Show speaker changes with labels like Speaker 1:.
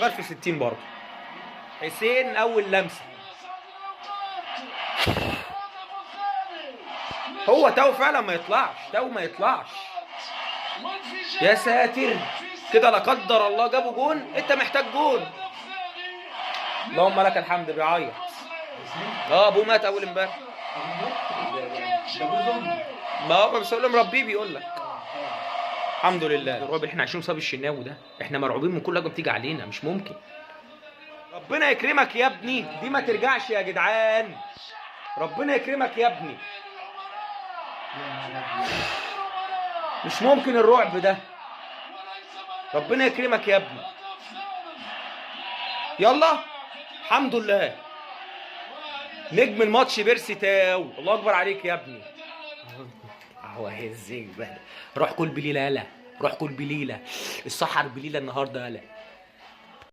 Speaker 1: غير في 60 برضه. حسين اول لمسه، هو تو فعلا ما يطلعش، تو ما يطلعش. يا ساتر كده، لا قدر الله جابوا جون، انت محتاج جون. اللهم لك الحمد. بيعيط. ابوه مات اول امبارح. ما هو بس اقول مربيه بيقول لك الحمد لله. الرعب اللي احنا عايشينه بسبب الشناوي ده، احنا مرعوبين من كل حاجه بتيجي علينا، مش ممكن. ربنا يكرمك يا ابني، دي ما ترجعش يا جدعان. ربنا يكرمك يا ابني، مش ممكن الرعب ده. ربنا يكرمك يا ابني. يلا الحمد لله. نجم الماتش بيرسي تاو، الله اكبر عليك يا ابني. اهو هزيك بقى. روح كل بليله يالا، روح كل بليله، السحر بليله النهارده يالا.